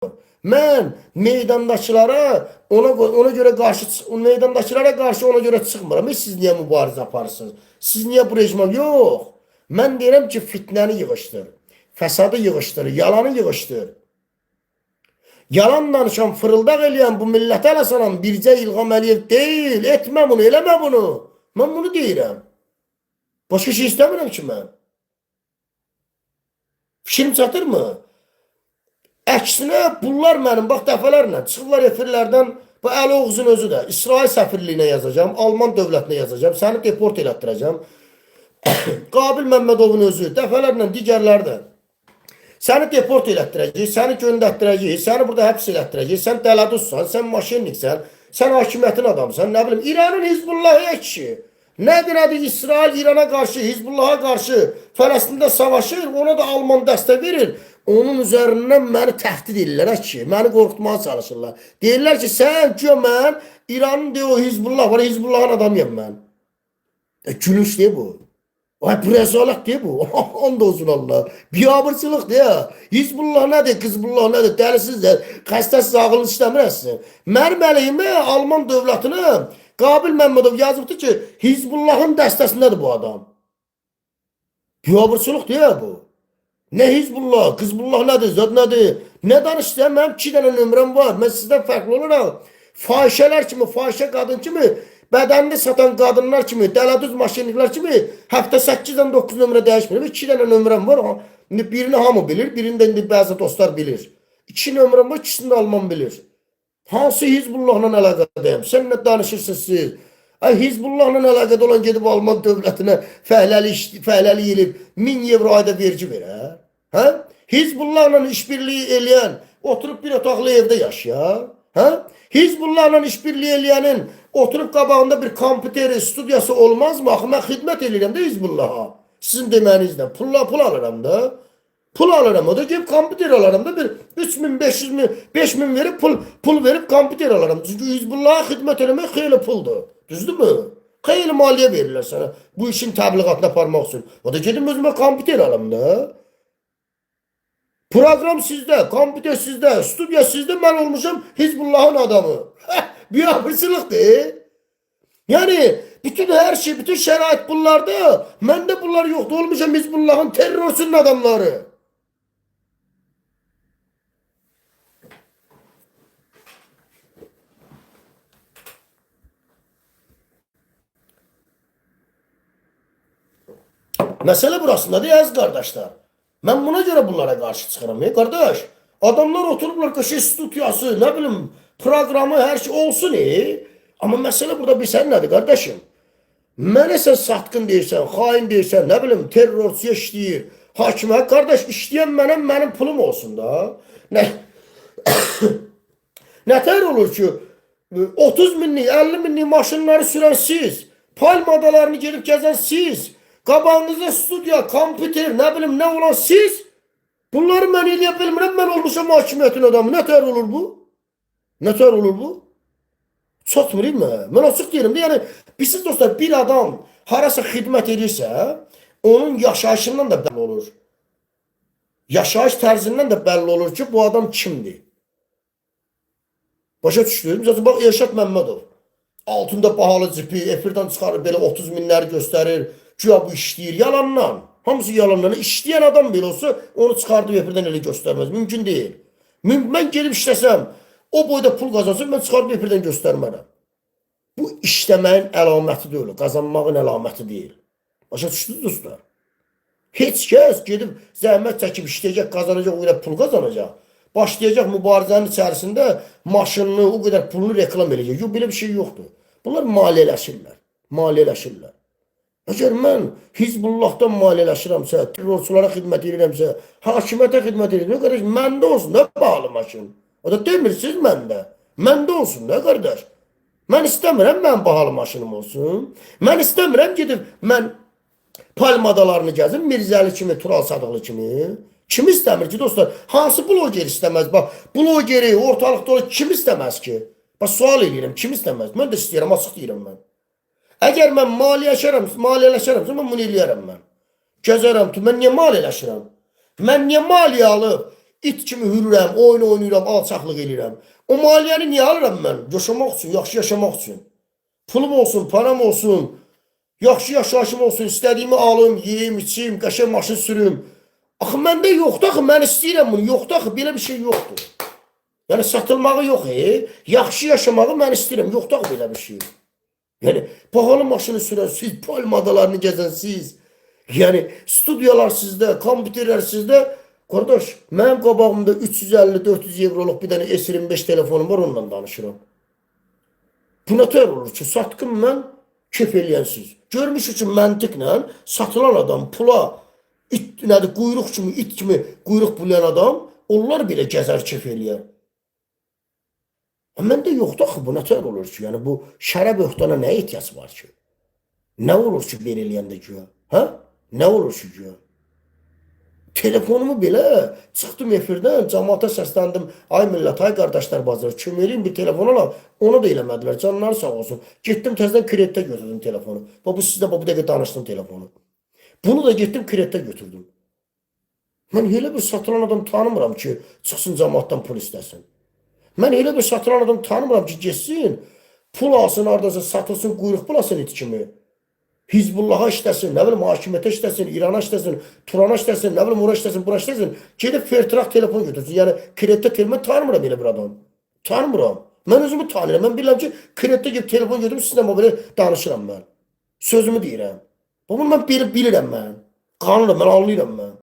Mən meydandakılara ona görə meydandakılara qarşı ona görə çıxmıram. Siz niyə mübarizə aparırsınız? Siz niyə bu rejimə? Yox. Mən deyirəm ki, fitnəni yığışdır. Fəsadı yığışdır. Yalanı yığışdır. Yalan danışan, fırıldaq eləyən bu millətə ələ bircə İlham Əliyev deyil. Etmə bunu, eləmə bunu. Mən bunu deyirəm. Başqa şey istəmirəm ki mən. Fikrim çatırmı? Əksinə bunlar mənim bax dəfələrlə çıxırlar efirlərdən. Bu Əli Oğuzun özü də İsrail səfirliyinə yazacağım, Alman dövlətinə yazacağım, səni deport elətdirəcəm. Qabil Məmmədovun özü dəfələrlə digərləri də səni deport elətdirəcək, səni göndərdirəcək, səni burada həbs elətdirəcək, sən dələduzsan, sən maşinliksən, sən hakimiyyətin adamsan, nə bilim, İranın Hizbullahı kişi. Nədir İsrail İrana qarşı, Hizbullaha qarşı Fələstində savaşır, ona da Alman dəstək verir. Onun üzərindən məni təhdid edirlər ki, məni qorxutmağa çalışırlar. Deyirlər ki, sən güya mən İranın deyə o Hizbullah var, Hizbullahın adamıyam mən. Gülünç deyil bu. Ay bu rəzalət deyil bu. Onda olsun Allah. Biyabırçılıq deyil. Hizbullah nədir, Qızbullah nədir, dəlisizdir, xəstəsiz, ağılın işləmirəsin. Mənim əleyhimə Alman dövlətinə Qabil Məmmədov yazıbdır ki, Hizbullahın dəstəsindədir bu adam. Biyabırçılıq deyil bu. Nə Hizbullah, Qızbullah nədir, zöd nədir? Nə danışsan, mənim 2 dənə nömrəm var. Mən sizdən fərqli olarak fahişələr kimi, fahişə qadın kimi, bədənini satan qadınlar kimi, dələdüz maşinliklər kimi həftə 8-dən 9 nömrə dəyişmir. 2 dənə nömrəm var. Birini hamı bilir, birini də indi bəzi dostlar bilir. 2 nömrəm var, ikisini də Alman bilir. Hansı Hizbullahla əlaqədəyəm? Sən nə danışırsınız siz? Ay Hizbullahla əlaqədə olan gedib Alman dövlətinə fəhləli elib 1000 evro ayda vergi verər. Hə? Hizbullahla işbirliyi eləyən oturub bir otaqlı evdə yaşayar. Hə? Hizbullahla işbirliyi eləyənin oturub qabağında bir kompüteri, studiyası olmazmı? Axı mən xidmət eləyirəm də Hizbullaha. Sizin demənizlə pul alıram da. Pul alıram, o da gelip kompüter alıram da bir 3000, 500 5000 verip pul verip kompüter alıram. Çünkü Hizbullah'a hizmet eləmək xeyli puldur. Düzdür mü? Xeyli maliyyə verirlər sana bu işin təbliğatına aparmaq üçün. O da gedim özümə kompüter alam da. Program sizdə, kompüter sizdə, studiya sizdə, mən olmuşam Hizbullah'ın adamı. Biyabırçılıqdır. Yani bütün her şey, bütün şərait bunlarda. Mən də bunlar yoxdur, olmuşam Hizbullah'ın terrorsunun adamları. Mesele burasındadır əziz qardaşlar. Mən buna görə bunlara qarşı çıxıram. Qardaş, adamlar oturublar köşe studiyası, nə bilim, proqramı, hər şey olsun. Amma məsələ burada bilsən nədir qardaşım? Mənə sən satqın deyirsən, xain deyirsən, nə bilim, terrorçuya işləyir, hakimə, qardaş, işləyən mənim pulum olsun da. Nətər olur ki, 30 minlik, 50 minlik maşınları sürən siz, palm adalarını gelip gəzən siz, qabağınızda studiya, kompüter, nə bilim, nə olan siz, bunları mən eləyə bilmirəm, mən olmuşam hakimiyyətin adamı. Nətər olur bu? Nətər olur bu? Çatmırım mən. Mən açıq deyirəm. Yəni, bilirsiniz dostlar, bir adam harasa xidmət edirsə, onun yaşayışından da bəlli olur. Yaşayış tərzindən də bəlli olur ki, bu adam kimdir? Başa düşdüm. Zaten bax, Elşad Məmmədov. Altında bahalı cipi, efirdən çıxarır, belə 30 minləri göstərir. Güya bu işləyir. Yalandan. Hamısı yalandan. İşləyən adam belə olsa, onu çıxardıb efirdən elə göstərməz. Mümkün deyil. Mən gelib işləsəm, o boyda pul qazansın, mən çıxardıb efirdən göstərmərəm. Bu işləməyin əlaməti deyil, qazanmağın əlaməti deyil. Başa düşdünüz dostlar? Heç kəs gedib zəhmət çəkib işləyəcək, qazanacaq, o qədər pul qazanacaq. Başlayacaq mübarizənin içərisində maşınını, o qədər pulunu reklam edəcək. Yox, belə bir şey yoxdur. Bunlar maliyyələşirlər. Maliyyələşirlər. Əgər mən Hizbullahdan maliyyələşirəmsə, terrorçulara xidmət edirəmsə, hakimiyyətə xidmət edirəm, qardaş, məndə olsun da pahalı maşın. O da demirsiniz məndə. Məndə olsun da qardaş. Mən istəmirəm mənim bahalı maşınım olsun. Mən istəmirəm gedib mən palm adalarını gəzim, Mirzəli kimi, Tural Sadıqlı kimi. Kim istəmir ki dostlar? Hansı bloger istəməz? Bax, blogeri ortalıqda olan kim istəməz ki? Bax, sual edirəm, kim istəməz? Mən də istəyirəm, açıq deyirəm mən. Əgər mən maliyyələşərəmsə, mən bunu eləyərəm mən. Gəzərəm, mən niyə maliyyələşirəm? Mən niyə maliyyə alıb İt kimi hürürəm, oyun oynayıram, alçaqlıq eləyirəm. O maliyyəni niyə alıram mən? Yaşamaq üçün, yaxşı yaşamaq üçün. Pulum olsun, param olsun, yaxşı yaşayışım olsun, istədiyimi alım, yeyim, içim, qəşəng maşın sürüm. Axı məndə yoxdur, axı mən istəyirəm bunu. Yoxdur, axı belə bir şey yoxdur. Yəni satılmağı yox, yaxşı yaşamağı mən istəyirəm. Yoxdur axı belə bir şey. Yəni pahalı maşını sürəsiz, palm adalarını gəzənsiz. Yəni studiyalar sizdə, kompüterlər sizdə. Qardaş, mənim qabağımda 350-400 euroluq bir dənə S25 telefonum var, onunla danışıram. Bu nə tər olur ki, satqın mən, kef eləyənsiz. Görmüş üçün məntiqlə satılan adam pula, nədir, quyruq kimi, it kimi quyruq bulayan adam, onlar belə gəzər, kef eləyər. Məndə yoxdur axı, bu nə tər olur ki, yəni bu şərə böhtana nə ehtiyac var ki? Nə olur ki, belə eləyəndə güya? Hə? Nə olur ki, güya? Telefonumu belə çıxdım efirdən, cəmaata səsləndim. Ay millət, ay qardaşlar bazar, köməliyim bir telefon alam. Onu da eləmədilər, canları sağ olsun. Getdim təzədən kreditə götürdüm telefonu. Bu sizdə bu dəqiqə danışdım telefonu. Bunu da getdim kreditə götürdüm. Mən elə bir satılan adam tanımıram ki, çıxsın cəmaatdan pul istəsin. Mən elə bir satılan adam tanımıram ki, geçsin, pul alsın, ardasa satılsın, quyruq bulasın it kimi. Hizbullaha işləsin, nə bilim, hakimiyyətə işləsin, İrana işləsin, Turana işləsin, nə bilim, ora işləsin, bura işləsin. Gedib fertiraq telefon götürsün. Yəni, kreditdə telefon, mən tanımıram elə bir adam. Tanımıram. Mən özümü tanıyıram. Mən bilirəm ki, kreditdə gedib telefon götürüb, sizlə belə danışıram mən. Sözümü deyirəm. Bunu mən bilirəm mən. Qanunum, mən anlayıram mən.